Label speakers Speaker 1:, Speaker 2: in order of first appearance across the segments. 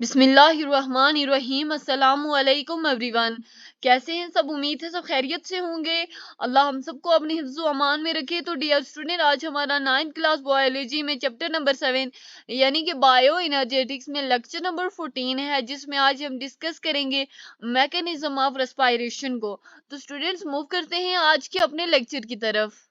Speaker 1: बिस्मिल्लाहिर्रहमानिर्रहीम। अस्सलामु अलैकुम एवरीवन। कैसे हैं सब? उम्मीद है सब खैरियत से होंगे। अल्लाह हम सबको अपने हिफ्ज़ व अमान में रखे। तो डियर स्टूडेंट, आज हमारा 9th क्लास बायोलॉजी में चैप्टर नंबर 7 यानी कि बायो एनर्जेटिक्स में लेक्चर नंबर 14 है, जिसमें आज हम डिस्कस करेंगे मैकेनिज्म ऑफ रेस्पिरेशन को। तो स्टूडेंट्स, मूव करते हैं आज के अपने लेक्चर की तरफ।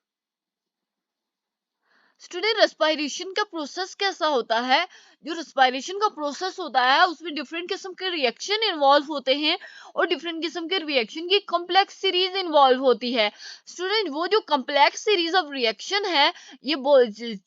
Speaker 1: स्टूडेंट, रेस्पिरेशन का प्रोसेस कैसा होता है? जो रेस्पिरेशन का प्रोसेस होता है उसमें डिफरेंट किस्म के रिएक्शन इन्वॉल्व होते हैं और डिफरेंट किस्म के रिएक्शन की कॉम्प्लेक्स सीरीज इन्वॉल्व होती है। स्टूडेंट, वो जो कॉम्प्लेक्स सीरीज ऑफ रिएक्शन है, ये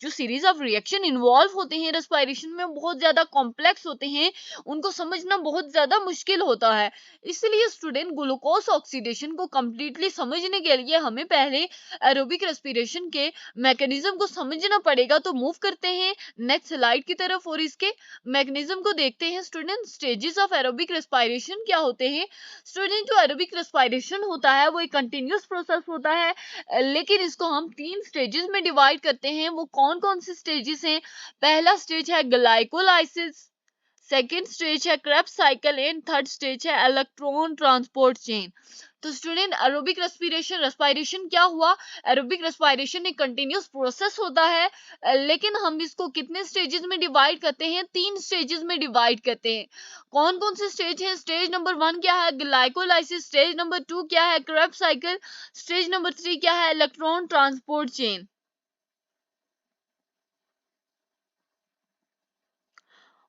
Speaker 1: जो सीरीज ऑफ रिएक्शन इन्वॉल्व होते हैं रेस्पिरेशन में, बहुत ज्यादा कॉम्प्लेक्स होते हैं। उनको समझना बहुत ज्यादा मुश्किल होता है। इसलिए स्टूडेंट, ग्लूकोज ऑक्सीडेशन को कम्प्लीटली समझने के लिए हमें पहले एरोबिक रेस्पिरेशन के मैकेनिज्म को समझना पड़ेगा। तो मूव करते हैं नेक्स्ट स्लाइड की तरफ और इसके मैकेनिज्म को देखते हैं। Student, stages of aerobic respiration क्या होते हैं? स्टूडेंट, जो एरोबिक रेस्पिरेशन होता है वो एक कंटिन्यूअस प्रोसेस होता है, लेकिन इसको हम 3 स्टेजेस में डिवाइड करते हैं। वो कौन कौन से स्टेजेस हैं? पहला स्टेज है ग्लाइकोलाइसिस, सेकेंड स्टेज है Krebs cycle and third stage है इलेक्ट्रॉन ट्रांसपोर्ट चेन। तो स्टूडेंट, एरोबिक रेस्पिरेशन क्या हुआ? एरोबिक रेस्पिरेशन एक कंटिन्यूअस प्रोसेस होता है, लेकिन हम इसको कितने स्टेजेस में डिवाइड करते हैं? 3 स्टेजेस में डिवाइड करते हैं। कौन कौन से स्टेज हैं? स्टेज नंबर 1 क्या है? ग्लाइकोलाइसिस। स्टेज नंबर 2 क्या है? Krebs cycle. स्टेज नंबर 3 क्या है? Electron transport chain.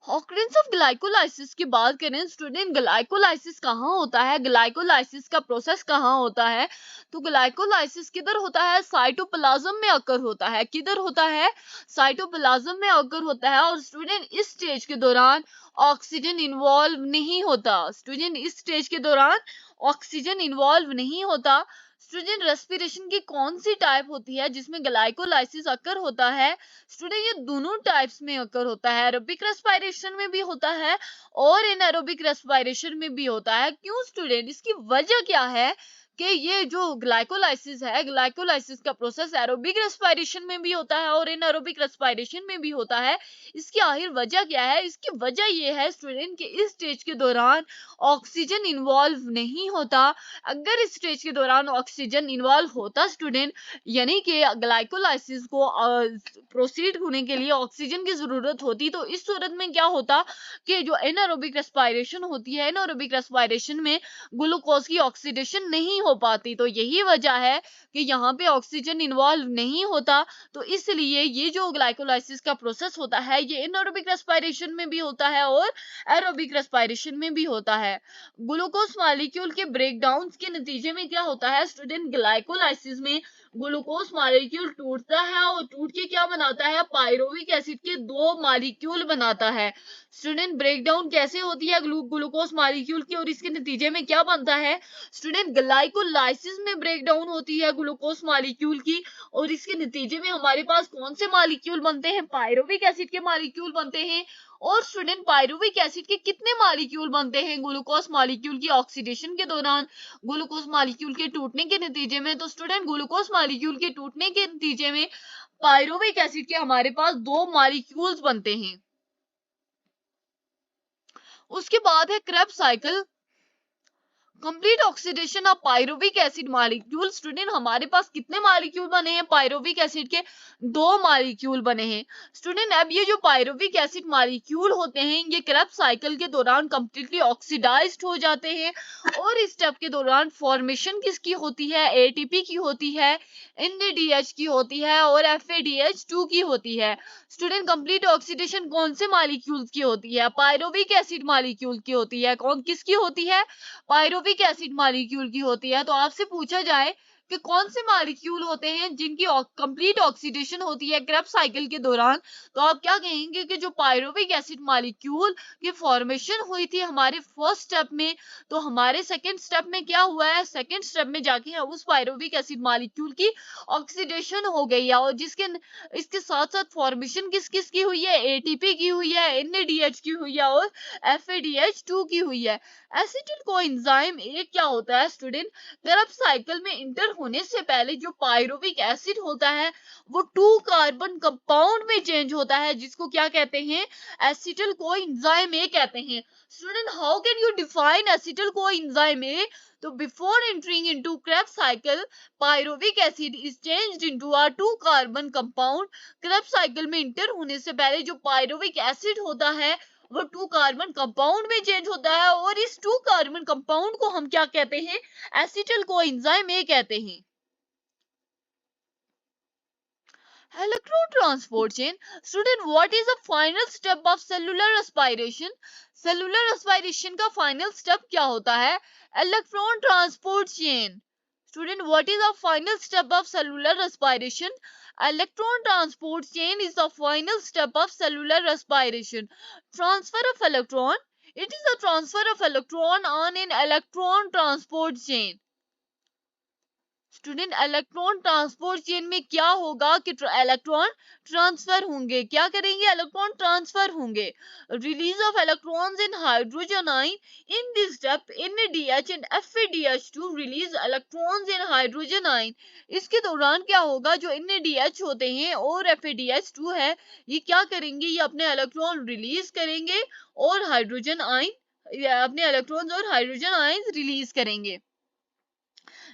Speaker 1: Occurrence of glycolysis की बात करें स्टूडेंट, ग्लाइकोलाइसिस कहाँ होता है? ग्लाइकोलाइसिस का प्रोसेस कहाँ होता है? तो ग्लाइकोलाइसिस किधर होता है? साइटोप्लाज्म में अकर होता है। किधर होता है? साइटोप्लाज्म में अकर होता है। और स्टूडेंट, इस स्टेज के दौरान ऑक्सीजन इन्वॉल्व नहीं होता। स्टूडेंट, इस स्टेज के दौरान ऑक्सीजन इन्वॉल्व नहीं होता। स्टूडेंट, रेस्पिरेशन की कौन सी टाइप होती है जिसमें ग्लाइकोलाइसिस अकर होता है? स्टूडेंट, ये दोनों टाइप्स में अकर होता है। एरोबिक रेस्पिरेशन में भी होता है और एनारोबिक रेस्पिरेशन में भी होता है। क्यों स्टूडेंट? इसकी वजह क्या है कि ये जो ग्लाइकोलाइसिस है, ग्लाइकोलाइसिस का प्रोसेस एरोबिक रेस्पिरेशन में भी होता है और एनारोबिक रेस्पिरेशन में भी होता है। इसकी आखिर वजह क्या है? इसकी वजह ये है स्टूडेंट कि इस स्टेज के दौरान ऑक्सीजन इन्वॉल्व नहीं होता। अगर इस स्टेज के दौरान ऑक्सीजन इन्वॉल्व होता स्टूडेंट, यानी कि ग्लाइकोलाइसिस को प्रोसीड होने के लिए ऑक्सीजन की जरूरत होती, तो इस सूरत में क्या होता कि जो एनारोबिक रेस्पिरेशन होती है, एनारोबिक रेस्पिरेशन में ग्लूकोज की ऑक्सीडेशन नहीं हो पाती। तो यही वजह है कि यहाँ पे ऑक्सीजन इन्वॉल्व नहीं होता। तो इसलिए ये जो ग्लाइकोलाइसिस का प्रोसेस होता है, ये एनारोबिक रेस्पिरेशन में भी होता है और एरोबिक रेस्पिरेशन में भी होता है। ग्लूकोज मॉलिक्यूल के ब्रेकडाउन के नतीजे में क्या होता है स्टूडेंट? ग्लाइकोलाइसिस में ग्लूकोज मॉलिक्यूल टूटता है और टूट के क्या बनाता है? पायरुविक एसिड के 2 मॉलिक्यूल बनाता है। स्टूडेंट, ब्रेकडाउन कैसे होती है ग्लूकोज मॉलिक्यूल की और इसके नतीजे में क्या बनता है? स्टूडेंट, ग्लाइकोलाइसिस में ब्रेकडाउन होती है ग्लूकोज मॉलिक्यूल की और इसके नतीजे में हमारे पास कौन से मॉलिक्यूल बनते हैं? पायरुविक एसिड के मॉलिक्यूल बनते हैं। और स्टूडेंट, पायरुविक एसिड के कितने मॉलिक्यूल बनते हैं ग्लूकोज मॉलिक्यूल की ऑक्सीडेशन के दौरान, ग्लूकोज मॉलिक्यूल के टूटने के नतीजे में? तो स्टूडेंट, ग्लूकोज मॉलिक्यूल के टूटने के नतीजे में पायरुविक एसिड के हमारे पास 2 मॉलिक्यूल्स बनते हैं। उसके बाद है Krebs cycle, complete oxidation of pyruvic acid molecule. Student, हमारे पास कितने मॉलिक्यूल बने हैं पायरुविक एसिड के? 2 मॉलिक्यूल बने हैं। स्टूडेंट, अब ये जो पायरुविक एसिड मॉलिक्यूल होते हैं, ये क्रेब्स साइकिल के दौरान कंप्लीटली ऑक्सीडाइज्ड हो जाते हैं और इस स्टेप के दौरान फॉर्मेशन किसकी होती है? एटीपी की होती है, एनएडीएच की होती है और एफएडीएच2 की होती है। स्टूडेंट, कंप्लीट ऑक्सीडेशन कौन से मॉलिक्यूल्स की होती है? पायरुविक एसिड मॉलिक्यूल की होती है। कौन किसकी होती है? पायरुविक एसिड मॉलिक्यूल की होती है। तो आपसे पूछा जाए कि कौन से मॉलिक्यूल होते हैं जिनकी कंप्लीट ऑक्सीडेशन होती है क्रेब्स साइकिल के दौरान, तो आप क्या कहेंगे कि जो पायरुविक एसिड मॉलिक्यूल की फॉर्मेशन हुई थी हमारे फर्स्ट स्टेप में, तो हमारे सेकंड स्टेप में क्या हुआ है? सेकंड स्टेप में जाके उस पायरुविक एसिड मॉलिक्यूल की ऑक्सीडेशन हो गई है और जिसके इसके साथ साथ फॉर्मेशन किस किस की हुई है? एटीपी की हुई है, एनएडीएच की हुई है और एफएडीएच2 की हुई है। एसिटिल कोएंजाइम एक क्या होता है स्टूडेंट? क्रेब्स साइकिल में इंटर होने से पहले जो पायरुविक एसिड होता है वो 2 कार्बन कंपाउंड में चेंज होता है, जिसको क्या कहते हैं, एसिटल कोएंजाइम ए कहते हैं। Student, how can you define acetyl coenzyme A? तो before entering into Krebs cycle, pyruvic acid is changed into a 2 carbon compound. Krebs cycle में इंटर होने से पहले जो पायरुविक एसिड होता है वो 2 कार्बन कंपाउंड में चेंज होता है, और इस 2 कार्बन कंपाउंड को हम क्या कहते हैं, एसिटल कोएंजाइम ए कहते हैं। Electron transport chain. Student, what is the final step of cellular respiration? Cellular respiration का final step क्या होता है? Electron transport chain. Student, what is the final step of cellular respiration? Electron transport chain is the final step of cellular respiration. Transfer of electron. It is the transfer of electron on an electron transport chain. Student, electron transport chain में क्या होगा कि electron transfer होंगे, क्या करेंगे, electron transfer होंगे। Release of electrons in hydrogen ion, in this step NADH and FADH2 release electrons in hydrogen ion. इसके दौरान क्या होगा, जो NADH होते हैं और FADH2 है, ये क्या करेंगे, ये अपने इलेक्ट्रॉन रिलीज करेंगे और हाइड्रोजन आयन, अपने इलेक्ट्रॉन्स और हाइड्रोजन आयन रिलीज करेंगे।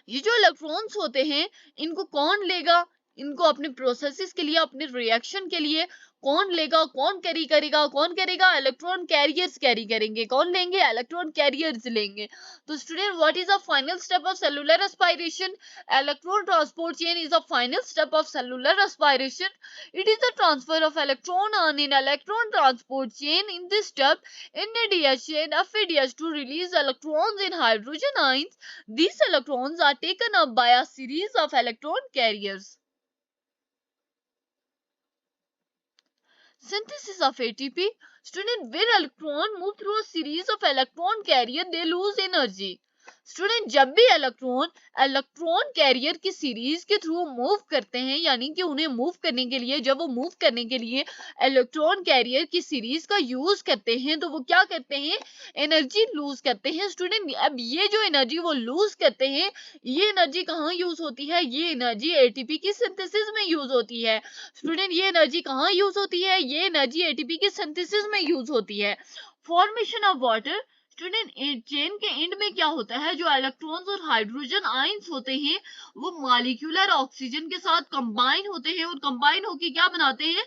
Speaker 1: ये जो इलेक्ट्रॉन्स होते हैं इनको कौन लेगा, इनको अपने प्रोसेसेस के लिए, अपने रिएक्शन के लिए कौन लेगा, कौन कैरी करेगा, कौन करेगा, इलेक्ट्रॉन कैरियर्स कैरी करेंगे। कौन लेंगे, इलेक्ट्रॉन कैरियर्स लेंगे। तो student, what is the final step of cellular respiration? Electron transport chain is the final step of cellular respiration. It is the transfer of electron on an electron transport chain. In this step, NADH and FADH2 release electrons in hydrogen ions. These electrons are taken up by a series of electron carriers. Synthesis of ATP. Student, when electron move through a series of electron carrier, they lose energy. Student, जब भी electron carrier की series के through move करते हैं, यानी कि उन्हें move करने के लिए, जब वो मूव करने के लिए इलेक्ट्रॉन कैरियर की सीरीज का यूज करते हैं, तो वो क्या करते हैं, एनर्जी लूज करते हैं। स्टूडेंट, अब ये जो एनर्जी वो लूज करते हैं, ये एनर्जी कहाँ यूज होती है, ये एनर्जी एटीपी की सिंथेसिस में यूज होती है। स्टूडेंट, ये एनर्जी कहाँ यूज होती है, ये एनर्जी एटीपी की सिंथेसिस में यूज होती है। Formation of water. Student, chain के एंड में क्या होता है, जो इलेक्ट्रॉन्स और हाइड्रोजन आयंस होते हैं वो मॉलिक्यूलर ऑक्सीजन के साथ कंबाइन होते हैं, और कंबाइन होके क्या बनाते हैं,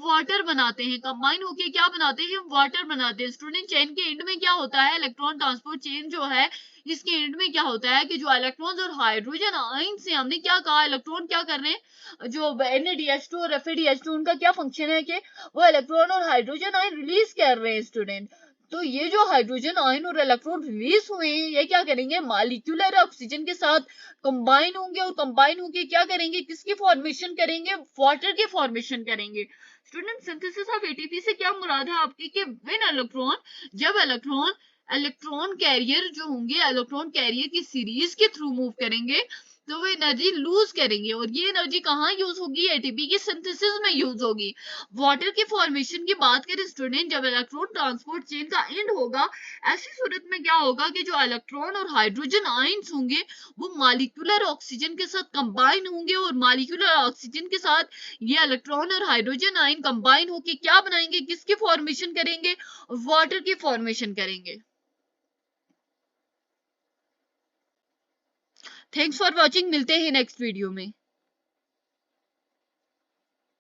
Speaker 1: वाटर बनाते हैं। कंबाइन होके क्या बनाते हैं, वाटर बनाते हैं। स्टूडेंट, चेन के एंड में क्या होता है, इलेक्ट्रॉन ट्रांसपोर्ट चेन जो है इसके एंड में क्या होता है कि जो इलेक्ट्रॉन्स और हाइड्रोजन आयंस से, हमने क्या कहा, इलेक्ट्रॉन क्या कर रहे हैं, जो NADH2 और FADH2 उनका क्या फंक्शन है कि वो इलेक्ट्रॉन और हाइड्रोजन आयन रिलीज कर रहे हैं। स्टूडेंट, तो ये जो हाइड्रोजन आयन और इलेक्ट्रॉन रिलीज हुए हैं, ये क्या करेंगे, मॉलिक्यूलर ऑक्सीजन के साथ कंबाइन होंगे, और कंबाइन होके क्या करेंगे, किसकी फॉर्मेशन करेंगे, वाटर की फॉर्मेशन करेंगे। स्टूडेंट, सिंथेसिस ऑफ एटीपी से क्या मुराद है आपकी, कि व्हेन इलेक्ट्रॉन, जब इलेक्ट्रॉन कैरियर जो होंगे, इलेक्ट्रॉन कैरियर की सीरीज के थ्रू मूव करेंगे, तो वो एनर्जी लूज करेंगे, और ये एनर्जी कहाँ यूज होगी, एटीपी की सिंथेसिस में यूज होगी। वाटर की फॉर्मेशन की बात करें स्टूडेंट, जब इलेक्ट्रॉन ट्रांसपोर्ट चेन का एंड होगा, ऐसी सूरत में क्या होगा कि जो इलेक्ट्रॉन और हाइड्रोजन आयंस होंगे वो मॉलिक्यूलर ऑक्सीजन के साथ कंबाइन होंगे, और मॉलिक्यूलर ऑक्सीजन के साथ ये इलेक्ट्रॉन और हाइड्रोजन आयन कंबाइन होके क्या बनाएंगे, किसकी फॉर्मेशन करेंगे, वाटर की फॉर्मेशन करेंगे। थैंक्स फॉर वॉचिंग, मिलते हैं नेक्स्ट वीडियो में।